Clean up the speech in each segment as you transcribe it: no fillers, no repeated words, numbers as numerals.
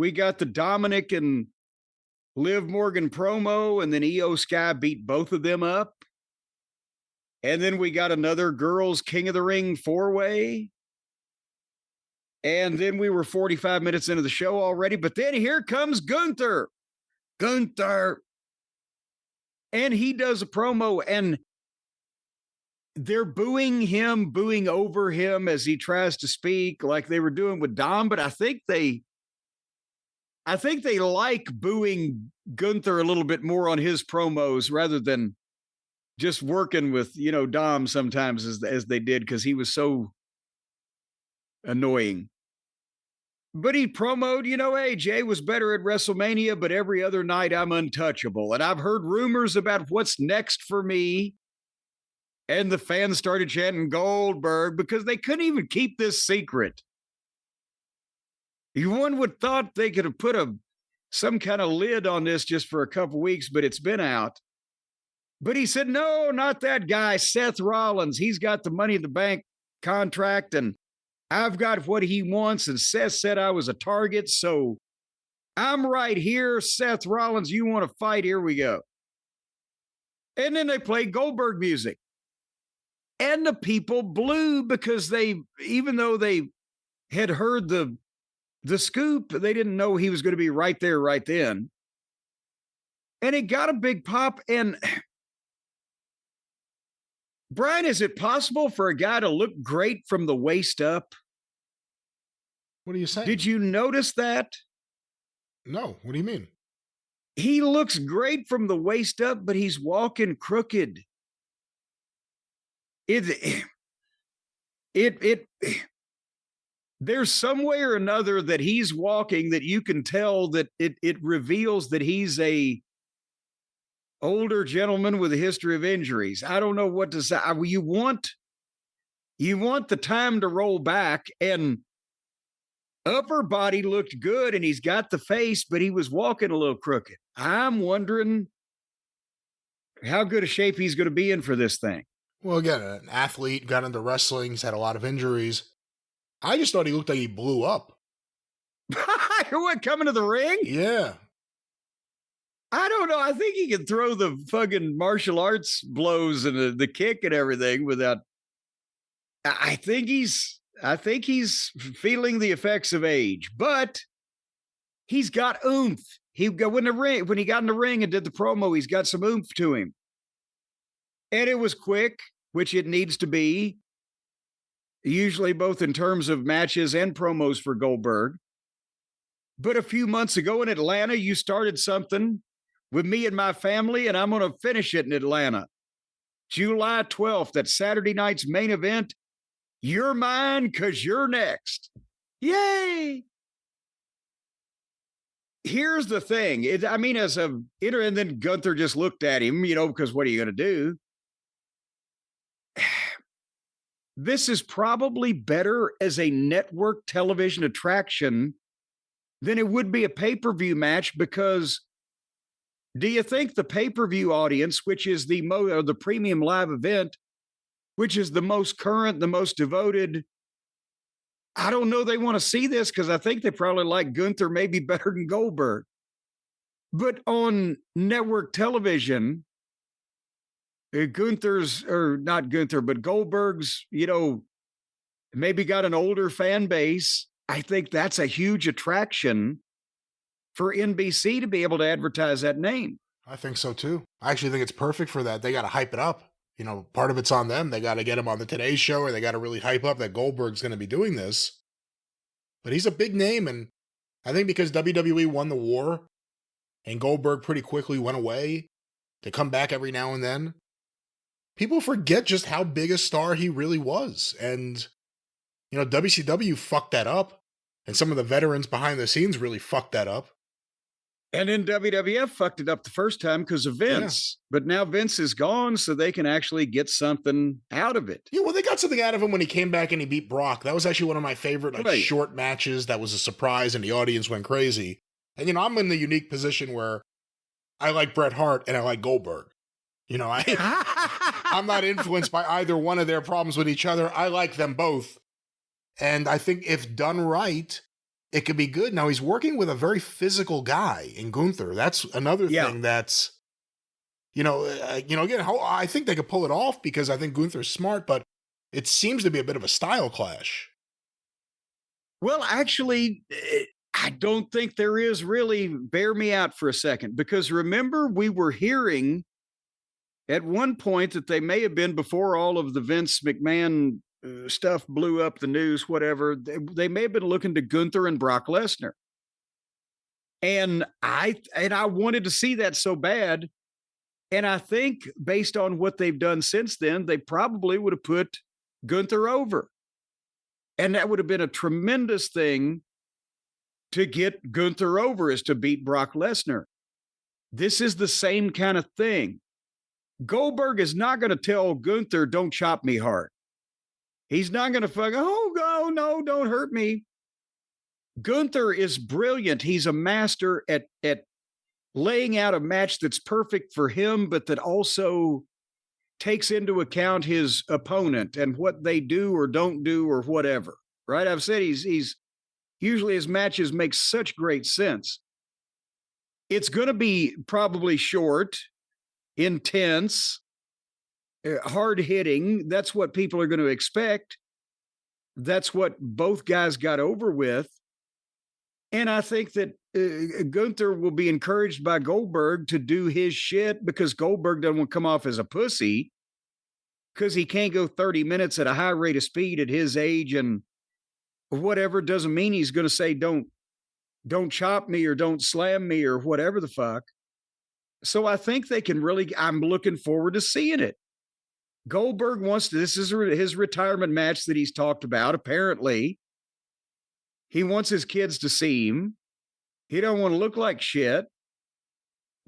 we got the Dominic and Liv Morgan promo, and then Io Sky beat both of them up. And then we got another girls King of the Ring 4-way. And then we were 45 minutes into the show already. But then here comes Gunther. Gunther. And he does a promo, and they're booing him, booing over him as he tries to speak like they were doing with Dom. But I think they like booing Gunther a little bit more on his promos rather than just working with, Dom sometimes as they did, because he was so annoying. But he promoted, hey, Jay was better at WrestleMania, but every other night I'm untouchable. And I've heard rumors about what's next for me. And the fans started chanting Goldberg because they couldn't even keep this secret. One would thought they could have put some kind of lid on this just for a couple weeks, but it's been out. But he said, no, not that guy, Seth Rollins. He's got the Money in the Bank contract, and I've got what he wants. And Seth said I was a target, so I'm right here. Seth Rollins, you want to fight? Here we go. And then they played Goldberg music. And the people blew because even though they had heard the scoop, they didn't know he was going to be right there, right then. And it got a big pop. And Brian, is it possible for a guy to look great from the waist up? What are you saying? Did you notice that? No. What do you mean? He looks great from the waist up, but he's walking crooked. There's some way or another that he's walking that you can tell that it reveals that he's a older gentleman with a history of injuries. I don't know what to say. You want the time to roll back, and upper body looked good, and he's got the face, but he was walking a little crooked. I'm wondering how good a shape he's going to be in for this thing. Well, again, an athlete, got into wrestling, he's had a lot of injuries. I just thought he looked like he blew up. What, coming to the ring? Yeah. I don't know. I think he can throw the fucking martial arts blows and the kick and everything without. I think he's feeling the effects of age, but he's got oomph. When he got in the ring and did the promo, he's got some oomph to him. And it was quick, which it needs to be, usually both in terms of matches and promos for Goldberg. But a few months ago in Atlanta, you started something with me and my family, and I'm going to finish it in Atlanta. July 12th, that Saturday night's main event. You're mine because you're next. Yay! Here's the thing. And then Gunther just looked at him, because what are you going to do? This is probably better as a network television attraction than it would be a pay-per-view match, because do you think the pay-per-view audience, which is the premium live event, which is the most current, the most devoted, I don't know they want to see this, because I think they probably like Gunther maybe better than Goldberg. But on network television, Goldberg's, maybe got an older fan base. I think that's a huge attraction for NBC to be able to advertise that name. I think so too. I actually think it's perfect for that. They got to hype it up. Part of it's on them. They got to get him on the Today Show, or they got to really hype up that Goldberg's going to be doing this. But he's a big name, and I think because WWE won the war and Goldberg pretty quickly went away to come back every now and then, people forget just how big a star he really was. And, WCW fucked that up. And some of the veterans behind the scenes really fucked that up. And then WWF fucked it up the first time because of Vince. Yeah. But now Vince is gone, so they can actually get something out of it. Yeah, well, they got something out of him when he came back and he beat Brock. That was actually one of my favorite short matches. That was a surprise, and the audience went crazy. And, I'm in the unique position where I like Bret Hart and I like Goldberg. I'm not influenced by either one of their problems with each other. I like them both. And I think if done right, it could be good. Now he's working with a very physical guy in Gunther. That's another Yeah. thing that's, again, I think they could pull it off because I think Gunther's smart, but it seems to be a bit of a style clash. Well, actually, I don't think there is really. Bear me out for a second, because remember, we were hearing at one point that they may have been before all of the Vince McMahon stuff blew up the news, whatever. They may have been looking to Gunther and Brock Lesnar. And I wanted to see that so bad. And I think based on what they've done since then, they probably would have put Gunther over. And that would have been a tremendous thing to get Gunther over, is to beat Brock Lesnar. This is the same kind of thing. Goldberg is not going to tell Gunther, don't chop me hard. He's not going to no, don't hurt me. Gunther is brilliant. He's a master at laying out a match that's perfect for him, but that also takes into account his opponent and what they do or don't do or whatever. Right? I've said he's usually his matches make such great sense. It's going to be probably short, intense, hard hitting. That's what people are going to expect. That's what both guys got over with. And I think that Gunther will be encouraged by Goldberg to do his shit, because Goldberg doesn't want to come off as a pussy, because he can't go 30 minutes at a high rate of speed at his age and whatever. Doesn't mean he's going to say, don't chop me or don't slam me or whatever the fuck. So I think they can really, I'm looking forward to seeing it. Goldberg wants to, this is his retirement match that he's talked about. Apparently, he wants his kids to see him. He don't want to look like shit.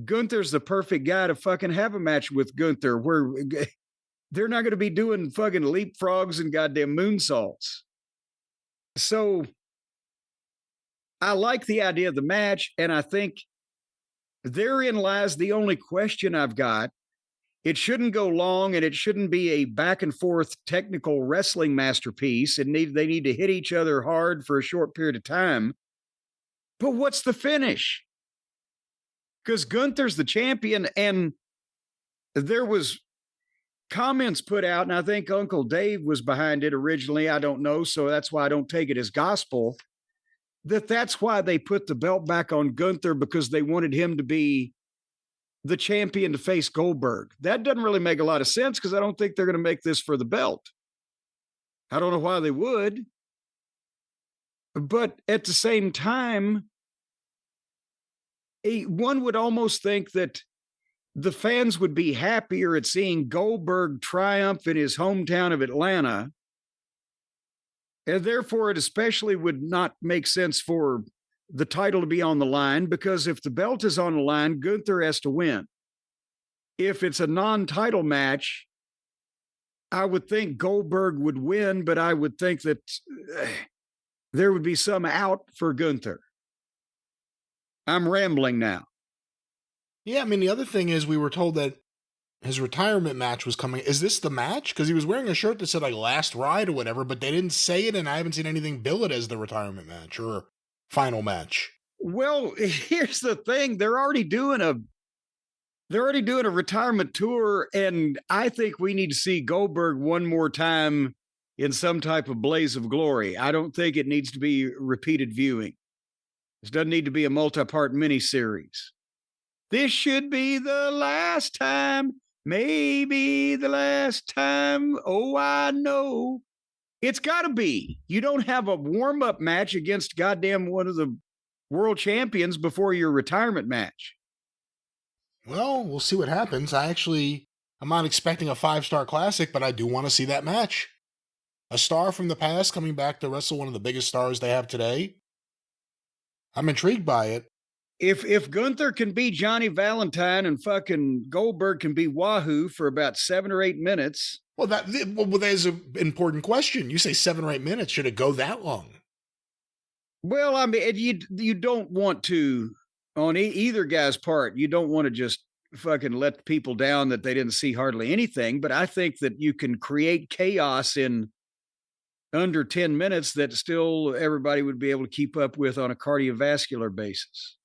Gunther's the perfect guy to fucking have a match with Gunther, where they're not going to be doing fucking leapfrogs and goddamn moonsaults. So I like the idea of the match, and I think therein lies the only question I've got. It shouldn't go long, and it shouldn't be a back and forth technical wrestling masterpiece. They need to hit each other hard for a short period of time. But what's the finish? Because Gunther's the champion, and there was comments put out, and I think Uncle Dave was behind it originally. I don't know, so that's why I don't take it as gospel. That's why they put the belt back on Gunther, because they wanted him to be the champion to face Goldberg. That doesn't really make a lot of sense, because I don't think they're going to make this for the belt. I don't know why they would. But at the same time, one would almost think that the fans would be happier at seeing Goldberg triumph in his hometown of Atlanta. And therefore, it especially would not make sense for the title to be on the line, because if the belt is on the line, Gunther has to win. If it's a non-title match, I would think Goldberg would win, but I would think that there would be some out for Gunther. I'm rambling now. Yeah, I mean, the other thing is we were told that his retirement match was coming. Is this the match? Because he was wearing a shirt that said like last ride or whatever, but they didn't say it, and I haven't seen anything bill it as the retirement match or final match. Well, here's the thing. They're already doing a retirement tour, and I think we need to see Goldberg one more time in some type of blaze of glory. I don't think it needs to be repeated viewing. This doesn't need to be a multi-part miniseries. This should be the last time, maybe the last time. Oh, I know. It's got to be. You don't have a warm-up match against goddamn one of the world champions before your retirement match. Well, we'll see what happens. I'm not expecting a 5-star classic, but I do want to see that match. A star from the past coming back to wrestle one of the biggest stars they have today. I'm intrigued by it. If Gunther can be Johnny Valentine and fucking Goldberg can be Wahoo for about 7 or 8 minutes. Well, there's an important question. You say 7 or 8 minutes. Should it go that long? Well, I mean, you don't want to, on either guy's part, you don't want to just fucking let people down that they didn't see hardly anything. But I think that you can create chaos in under 10 minutes that still everybody would be able to keep up with on a cardiovascular basis.